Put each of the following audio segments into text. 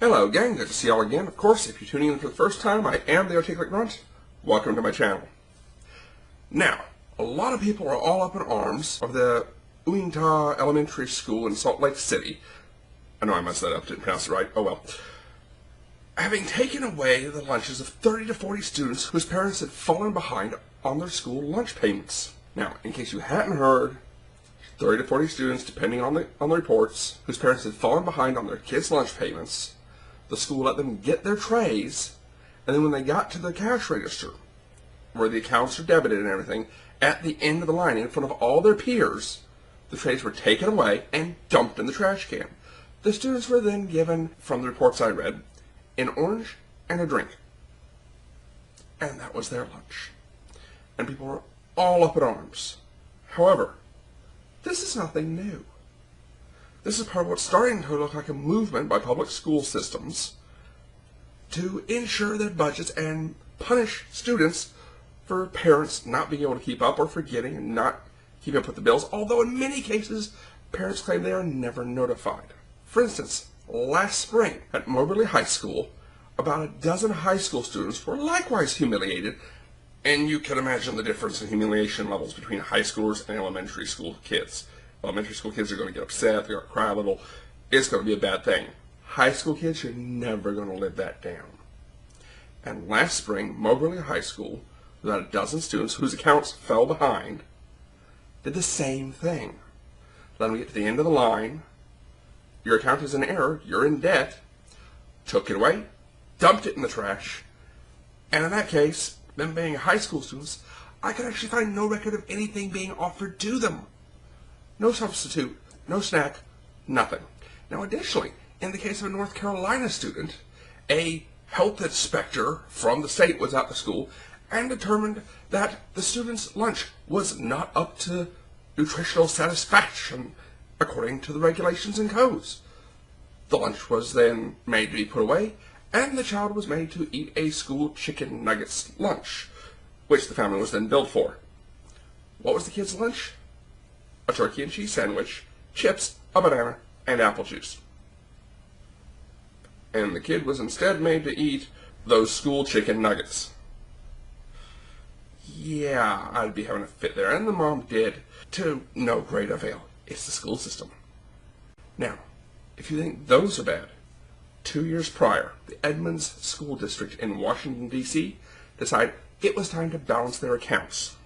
Hello gang, good to see y'all again. Of course, if you're tuning in for the first time, I am the Articulate Grunt. Welcome to my channel. Now, a lot of people are all up in arms of the Uintah Elementary School in Salt Lake City. I know I messed that up, didn't pronounce it right, oh well. Having taken away the lunches of 30 to 40 students whose parents had fallen behind on their school lunch payments. Now, in case you hadn't heard, 30 to 40 students, depending on the reports, whose parents had fallen behind on their kids' lunch payments. The school let them get their trays, and then when they got to the cash register, where the accounts are debited and everything, at the end of the line, in front of all their peers, the trays were taken away and dumped in the trash can. The students were then given, from the reports I read, an orange and a drink. And that was their lunch. And people were all up in arms. However, this is nothing new. This is part of what's starting to look like a movement by public school systems to ensure their budgets and punish students for parents not being able to keep up or forgetting and not keeping up with the bills, although in many cases, parents claim they are never notified. For instance, last spring at Moberly High School, about a dozen high school students were likewise humiliated, and you can imagine the difference in humiliation levels between high schoolers and elementary school kids. Elementary school kids are going to get upset, they're going to cry a little. It's going to be a bad thing. High school kids, you're never going to live that down. And last spring, Moberly High School, about a dozen students whose accounts fell behind, did the same thing. Let them get to the end of the line. Your account is in error, you're in debt. Took it away, dumped it in the trash. And in that case, them being high school students, I could actually find no record of anything being offered to them. No substitute, no snack, nothing. Now additionally, in the case of a North Carolina student, a health inspector from the state was at the school and determined that the student's lunch was not up to nutritional satisfaction according to the regulations and codes. The lunch was then made to be put away, and the child was made to eat a school chicken nuggets lunch, which the family was then billed for. What was the kid's lunch? A turkey and cheese sandwich, chips, a banana, and apple juice. And the kid was instead made to eat those school chicken nuggets. Yeah, I'd be having a fit there, and the mom did, to no great avail. It's the school system. Now, if you think those are bad, 2 years prior, the Edmonds School District in Washington, D.C. decided it was time to balance their accounts.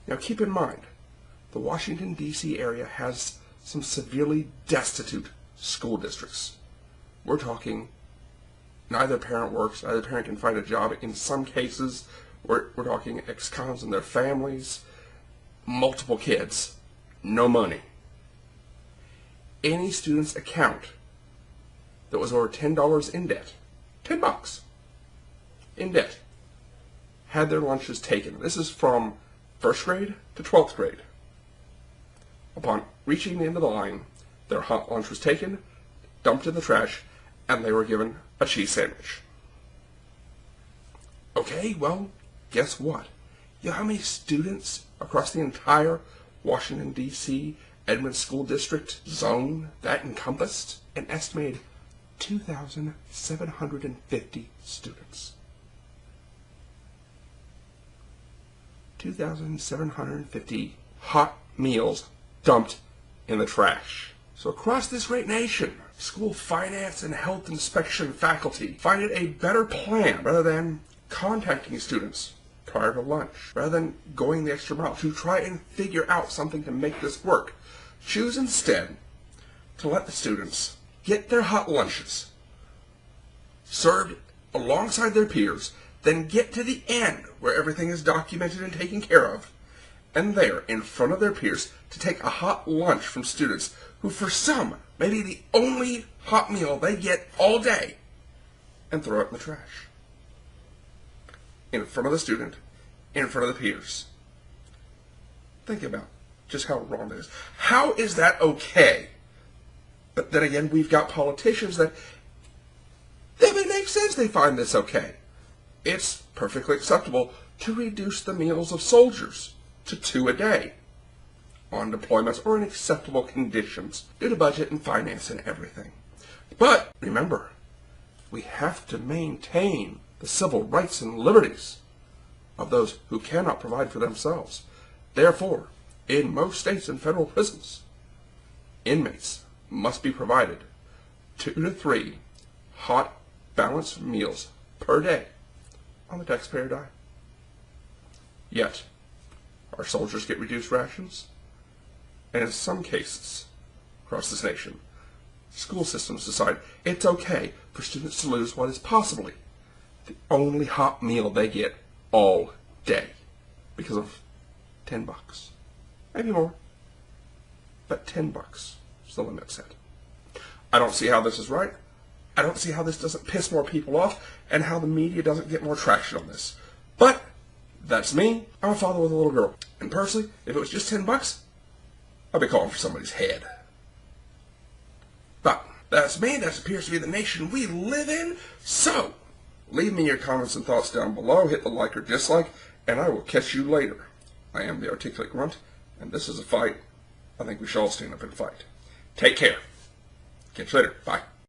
Now keep in mind, the Washington, D.C. area has some severely destitute school districts. We're talking neither parent works, neither parent can find a job. In some cases, we're talking ex-cons and their families, multiple kids, no money. Any student's account that was over $10 in debt, $10 in debt, had their lunches taken. This is from 1st grade to 12th grade. Upon reaching the end of the line, their hot lunch was taken, dumped in the trash, and they were given a cheese sandwich. Okay, well, guess what? You know how many students across the entire Washington, D.C. Edmonds School District zone that encompassed? An estimated 2,750 students. 2,750 hot meals dumped in the trash. So across this great nation, school finance and health inspection faculty find it a better plan, rather than contacting students prior to lunch, rather than going the extra mile to try and figure out something to make this work, choose instead to let the students get their hot lunches served alongside their peers, then get to the end where everything is documented and taken care of, and there, in front of their peers, to take a hot lunch from students who, for some, may be the only hot meal they get all day, and throw it in the trash. In front of the student, in front of the peers. Think about just how wrong that is. How is that okay? But then again, we've got politicians that it makes sense they find this okay. It's perfectly acceptable to reduce the meals of soldiers to 2 a day on deployments or in acceptable conditions due to budget and finance and everything. But remember, We have to maintain the civil rights and liberties of those who cannot provide for themselves. Therefore, in most states and federal prisons, inmates must be provided 2 to 3 hot, balanced meals per day on the taxpayer dime. Yet, our soldiers get reduced rations, and in some cases across this nation, school systems decide it's okay for students to lose what is possibly the only hot meal they get all day because of $10. Maybe more, but $10 is the limit set. I don't see how this is right. I don't see how this doesn't piss more people off and how the media doesn't get more traction on this. But that's me. I'm a father with a little girl. And personally, if it was just $10, I'd be calling for somebody's head. But that's me. That appears to be the nation we live in. So, leave me your comments and thoughts down below. Hit the like or dislike, and I will catch you later. I am the Articulate Grunt, and this is a fight I think we should all stand up and fight. Take care. Catch you later. Bye.